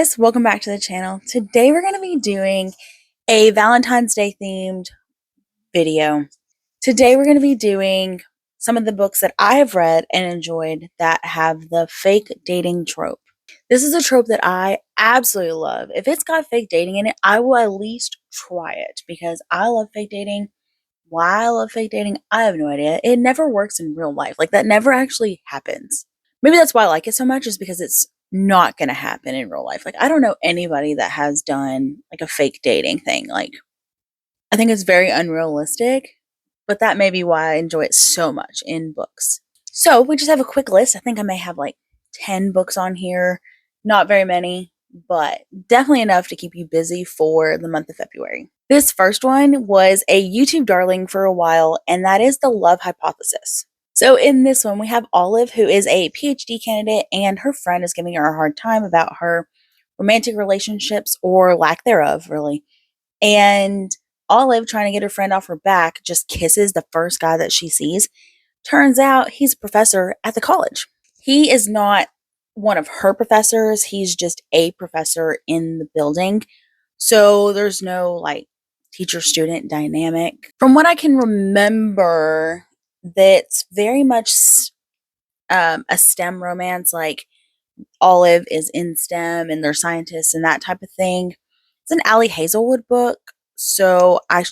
guys, welcome back to the channel. Today we're going to be doing a Valentine's Day themed video. Today we're going to be doing some of the books that I have read and enjoyed that have the fake dating trope. This is a trope that I absolutely love. If it's got fake dating in it, I will at least try it because I love fake dating. Why I love fake dating, I have no idea. It never works in real life. Like, that never actually happens. Maybe that's why I like it so much, is because it's not going to happen in real life. Like, I don't know anybody that has done like a fake dating thing. Like, I think it's very unrealistic, but that may be why I enjoy it so much in books. So we just have a quick list. I think I may have like 10 books on here. Not very many, but definitely enough to keep you busy for the month of February. This first one was a YouTube darling for a while, and that is The Love Hypothesis. So in this one, we have Olive, who is a PhD candidate, and her friend is giving her a hard time about her romantic relationships, or lack thereof, really. And Olive, trying to get her friend off her back, just kisses the first guy that she sees. Turns out he's a professor at the college. He is not one of her professors, he's just a professor in the building. So there's no like teacher student dynamic. From what I can remember, that's very much a STEM romance. Like, Olive is in STEM and they're scientists and that type of thing. It's an Allie Hazelwood book, so I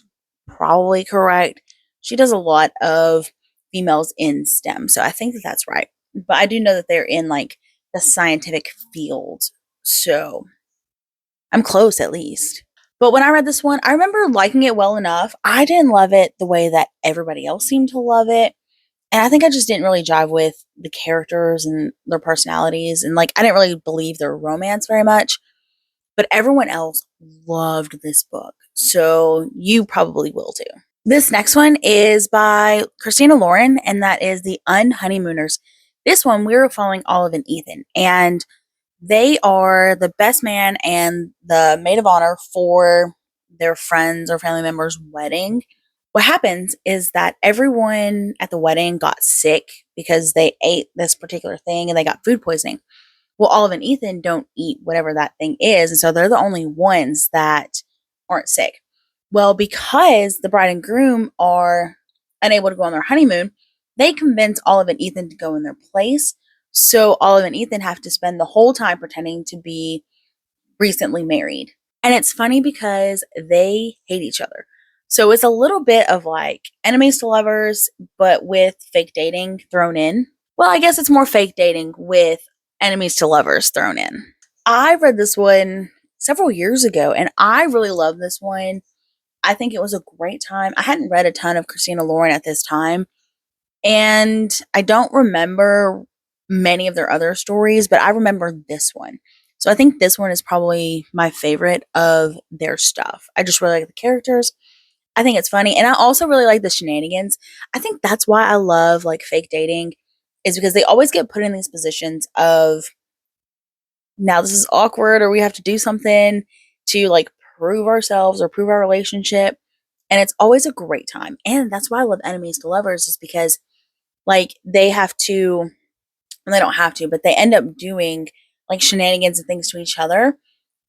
probably correct. She does a lot of females in STEM, so I think that that's right. But I do know that they're in like the scientific field, so I'm close at least. But when I read this one, I remember liking it well enough. I didn't love it the way that everybody else seemed to love it. And I think I just didn't really jive with the characters and their personalities. And like, I didn't really believe their romance very much. But everyone else loved this book. So you probably will too. This next one is by Christina Lauren, and that is The Unhoneymooners. This one, we were following Olive and Ethan, and they are the best man and the maid of honor for their friends or family members' wedding. What happens is that everyone at the wedding got sick because they ate this particular thing and they got food poisoning. Well, Olive and Ethan don't eat whatever that thing is, and so they're the only ones that aren't sick. Well, because the bride and groom are unable to go on their honeymoon, they convince Olive and Ethan to go in their place. So Olive and Ethan have to spend the whole time pretending to be recently married. And it's funny because they hate each other. So it's a little bit of like enemies to lovers, but with fake dating thrown in. Well, I guess it's more fake dating with enemies to lovers thrown in. I read this one several years ago, and I really love this one. I think it was a great time. I hadn't read a ton of Christina Lauren at this time, and I don't remember many of their other stories, but I remember this one. So I think this one is probably my favorite of their stuff. I just really like the characters. I think it's funny, and I also really like the shenanigans. I think that's why I love like fake dating, is because they always get put in these positions of, now this is awkward, or we have to do something to like prove ourselves or prove our relationship, and it's always a great time. And that's why I love enemies to lovers, is because like they have to, and they don't have to, but they end up doing like shenanigans and things to each other,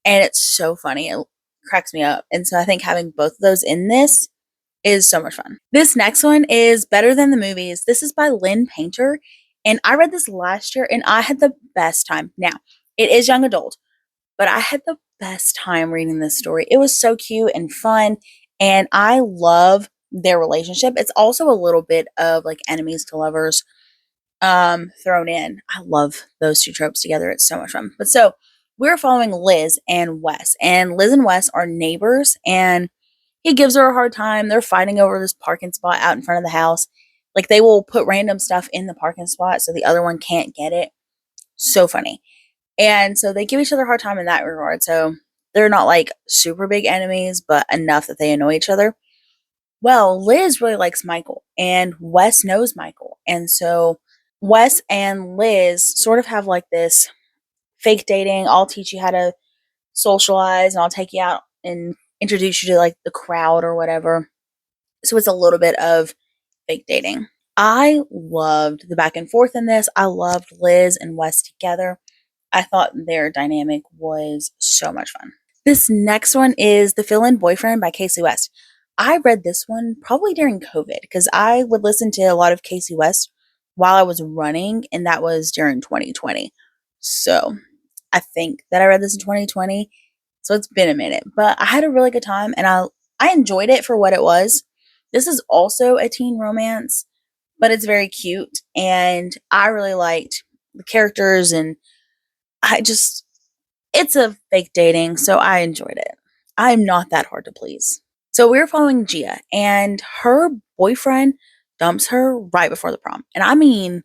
and it's so funny. It cracks me up. And so I think having both of those in this is so much fun. This next one is Better Than the Movies. This is by Lynn Painter, and I read this last year and I had the best time. Now, it is young adult, but I had the best time reading this story. It was so cute and fun, and I love their relationship. It's also a little bit of like enemies to lovers thrown in. I love those two tropes together. It's so much fun. But so we're following Liz and Wes, and Liz and Wes are neighbors, and he gives her a hard time. They're fighting over this parking spot out in front of the house. Like, they will put random stuff in the parking spot so the other one can't get it. So funny. And so they give each other a hard time in that regard. So they're not like super big enemies, but enough that they annoy each other. Well, Liz really likes Michael, and Wes knows Michael. And so Wes and Liz sort of have like this fake dating. I'll teach you how to socialize, and I'll take you out and introduce you to like the crowd or whatever. So it's a little bit of fake dating. I loved the back and forth in this. I loved Liz and Wes together. I thought their dynamic was so much fun. This next one is The Fill In Boyfriend by Casey West. I read this one probably during COVID because I would listen to a lot of Casey West while I was running, and that was during 2020. So I think that I read this in 2020. So it's been a minute, but I had a really good time and I enjoyed it for what it was. This is also a teen romance, but it's very cute and I really liked the characters and I just it's a fake dating, so I enjoyed it. I'm not that hard to please. So we're following Gia, and her boyfriend dumps her right before the prom. And I mean,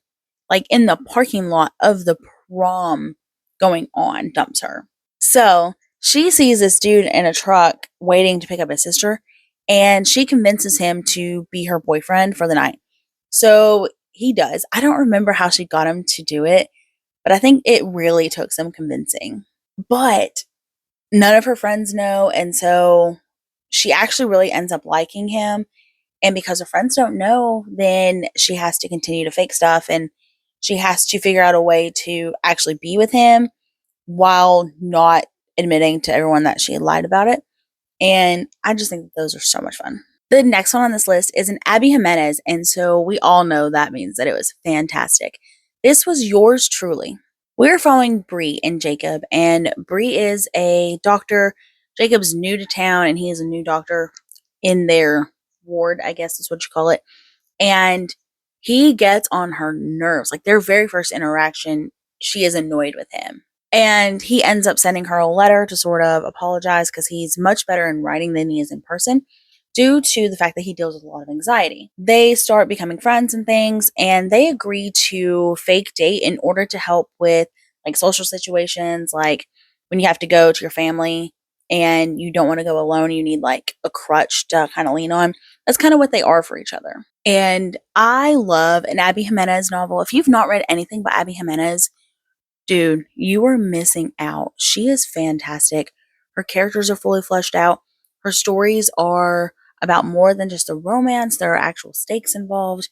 like in the parking lot of the prom going on, dumps her. So she sees this dude in a truck waiting to pick up his sister, and she convinces him to be her boyfriend for the night. So he does. I don't remember how she got him to do it, but I think it really took some convincing. But none of her friends know, and so she actually really ends up liking him, and because her friends don't know, then she has to continue to fake stuff, and she has to figure out a way to actually be with him while not admitting to everyone that she had lied about it, and I just think that those are so much fun. The next one on this list is an Abby Jimenez, and so we all know that means that it was fantastic. This was Yours Truly. We're following Bree and Jacob, and Bree is a doctor. Jacob's new to town, and he is a new doctor in their ward, I guess is what you call it. And he gets on her nerves. Like their very first interaction, she is annoyed with him. And he ends up sending her a letter to sort of apologize because he's much better in writing than he is in person due to the fact that he deals with a lot of anxiety. They start becoming friends and things, and they agree to fake date in order to help with like social situations, like when you have to go to your family and you don't want to go alone, you need like a crutch to kind of lean on. That's kind of what they are for each other. And I love an Abby Jimenez novel. If you've not read anything by Abby Jimenez, dude, you are missing out. She is fantastic. Her characters are fully fleshed out. Her stories are about more than just a romance. There are actual stakes involved.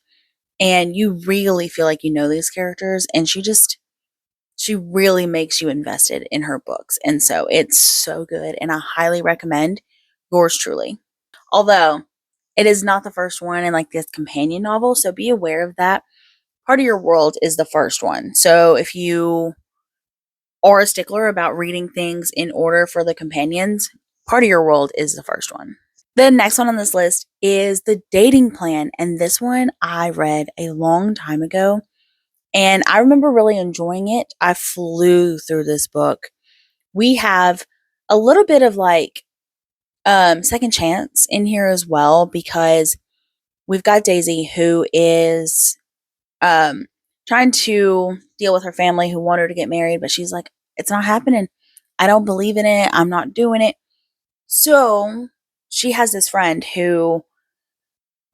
And you really feel like you know these characters. And she really makes you invested in her books. And so it's so good. And I highly recommend Yours Truly. Although it is not the first one in like this companion novel. So be aware of that. Part of Your World is the first one. So if you or a stickler about reading things in order for the companions, Part of Your World is the first one. The next one on this list is The Dating Plan, and this one I read a long time ago, and I remember really enjoying it. I flew through this book. We have a little bit of like second chance in here as well because we've got Daisy who is um, trying to deal with her family who want her to get married, but she's like, it's not happening. I don't believe in it. I'm not doing it. So she has this friend who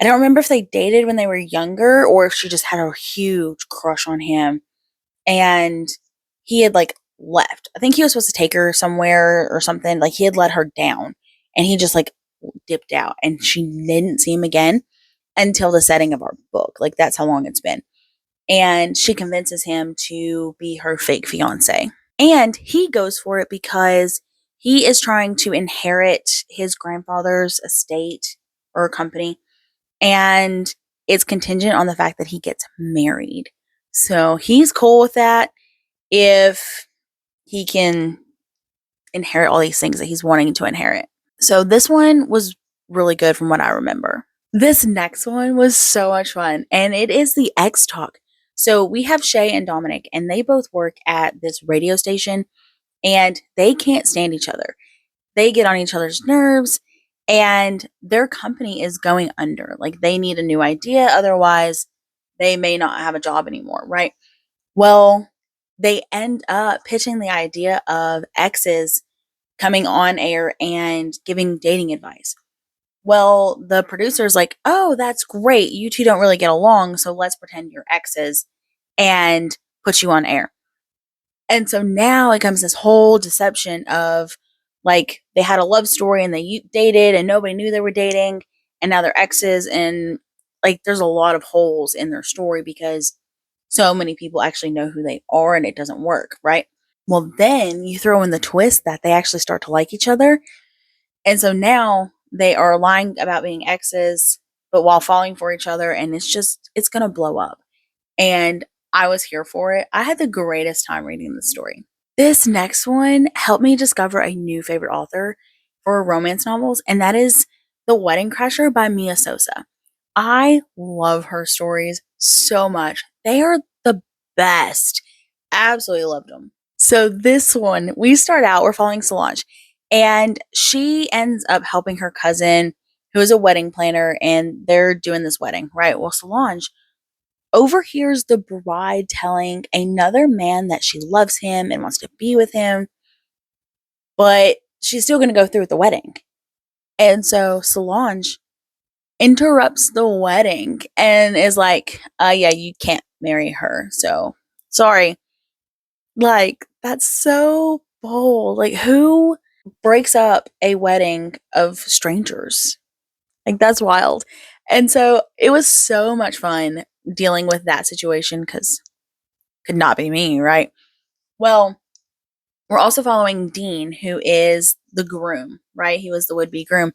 I don't remember if they dated when they were younger or if she just had a huge crush on him. And he had like left. I think he was supposed to take her somewhere or something. Like he had let her down and he just like dipped out and she didn't see him again until the setting of our book. Like that's how long it's been. And she convinces him to be her fake fiance. And he goes for it because he is trying to inherit his grandfather's estate or company. And it's contingent on the fact that he gets married. So he's cool with that if he can inherit all these things that he's wanting to inherit. So this one was really good from what I remember. This next one was so much fun, and it is the X Talk. So we have Shay and Dominic, and they both work at this radio station, and they can't stand each other. They get on each other's nerves, and their company is going under. Like they need a new idea, otherwise, they may not have a job anymore, right? Well, they end up pitching the idea of exes coming on air and giving dating advice. Well, the producer's like, oh, that's great. You two don't really get along, so let's pretend you're exes and put you on air. And so now it comes this whole deception of like they had a love story and they dated and nobody knew they were dating and now they're exes and like there's a lot of holes in their story because so many people actually know who they are and it doesn't work, right? Well, then you throw in the twist that they actually start to like each other. And so now they are lying about being exes, but while falling for each other. And it's going to blow up. And I was here for it. I had the greatest time reading the story. This next one helped me discover a new favorite author for romance novels, and that is The Wedding Crasher by Mia Sosa. I love her stories so much. They are the best. Absolutely loved them. So this one, we're following Solange, and she ends up helping her cousin, who is a wedding planner, and they're doing this wedding, right? Well, Solange overhears the bride telling another man that she loves him and wants to be with him, but she's still going to go through with the wedding. And so Solange interrupts the wedding and is like, yeah, you can't marry her. So sorry. Like, that's so bold. Like, who breaks up a wedding of strangers? Like, that's wild. And so it was so much fun dealing with that situation because could not be me, right? Well, we're also following Dean, who is the groom, right? He was the would be groom.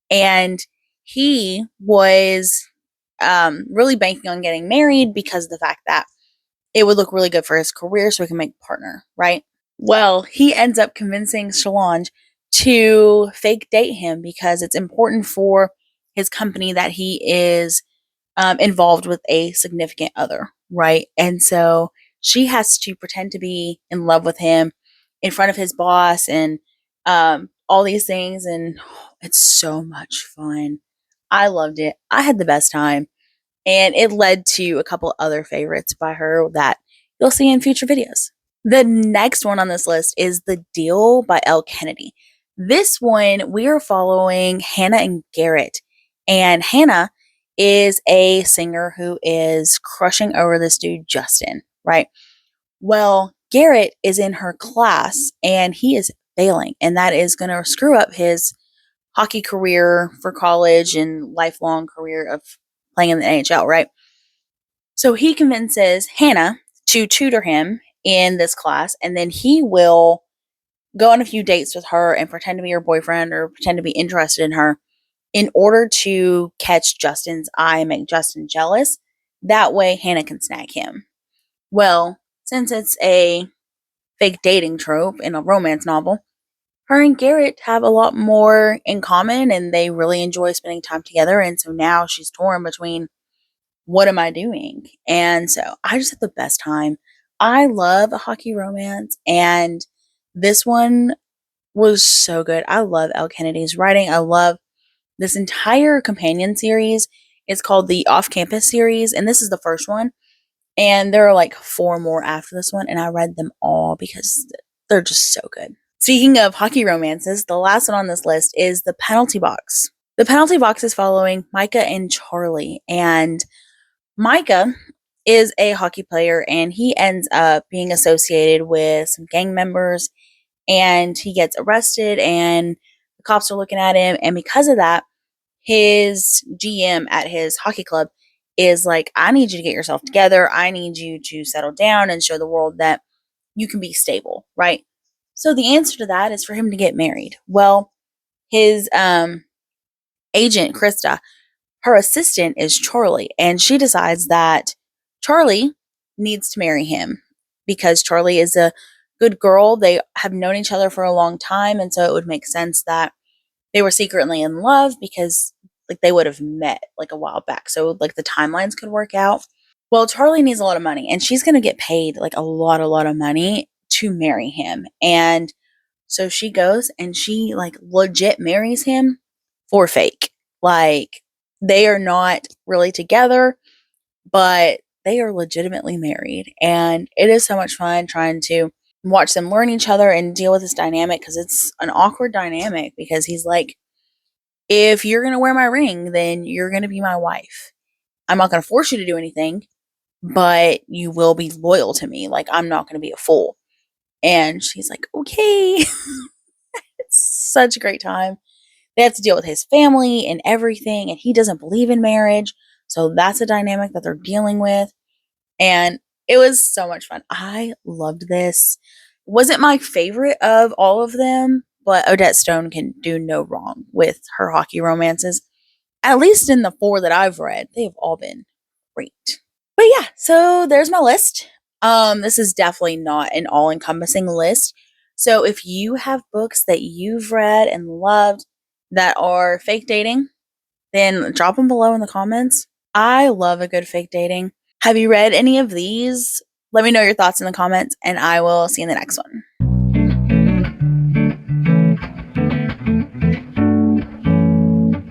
And he was really banking on getting married because of the fact that it would look really good for his career so he can make a partner, right? Well, he ends up convincing Solange to fake date him because it's important for his company that he is involved with a significant other, right? And so she has to pretend to be in love with him in front of his boss and all these things. And it's so much fun. I loved it. I had the best time. And it led to a couple other favorites by her that you'll see in future videos. The next one on this list is The Deal by Elle Kennedy. This one, we are following Hannah and Garrett. And Hannah is a singer who is crushing over this dude, Justin, right? Well, Garrett is in her class and he is failing, and that is going to screw up his hockey career for college and lifelong career of playing in the NHL, right? So he convinces Hannah to tutor him in this class, and then he will go on a few dates with her and pretend to be her boyfriend or pretend to be interested in her in order to catch Justin's eye and make Justin jealous. That way, Hannah can snag him. Well, since it's a fake dating trope in a romance novel, her and Garrett have a lot more in common and they really enjoy spending time together. And so now she's torn between what am I doing? And so I just had the best time. I love a hockey romance, and this one was so good. I love Elle Kennedy's writing. I love this entire companion series. It's called the Off Campus series, and this is the first one. And there are like 4 more after this one, and I read them all because they're just so good. Speaking of hockey romances, the last one on this list is The Penalty Box. The Penalty Box is following Micah and Charlie, and Micah is a hockey player and he ends up being associated with some gang members and he gets arrested and the cops are looking at him, and because of that his GM at his hockey club is like, I need you to get yourself together. I need you to settle down and show the world that you can be stable, right? So the answer to that is for him to get married. Well, his agent, Krista, her assistant is Charlie, and she decides that Charlie needs to marry him because Charlie is a good girl. They have known each other for a long time, and so it would make sense that they were secretly in love because like they would have met like a while back. So like the timelines could work out. Well, Charlie needs a lot of money and she's going to get paid like a lot of money to marry him. And so she goes and she like legit marries him for fake. Like they are not really together, but they are legitimately married. And it is so much fun trying to watch them learn each other and deal with this dynamic because it's an awkward dynamic because he's like, if you're going to wear my ring, then you're going to be my wife. I'm not going to force you to do anything, but you will be loyal to me. Like, I'm not going to be a fool. And she's like, okay. It's such a great time. They have to deal with his family and everything, and he doesn't believe in marriage. So that's a dynamic that they're dealing with. And it was so much fun. I loved this. Wasn't my favorite of all of them, but Odette Stone can do no wrong with her hockey romances. At least in the 4 that I've read, they have all been great. But yeah, so there's my list. This is definitely not an all-encompassing list. So if you have books that you've read and loved that are fake dating, then drop them below in the comments. I love a good fake dating. Have you read any of these? Let me know your thoughts in the comments, and I will see you in the next one.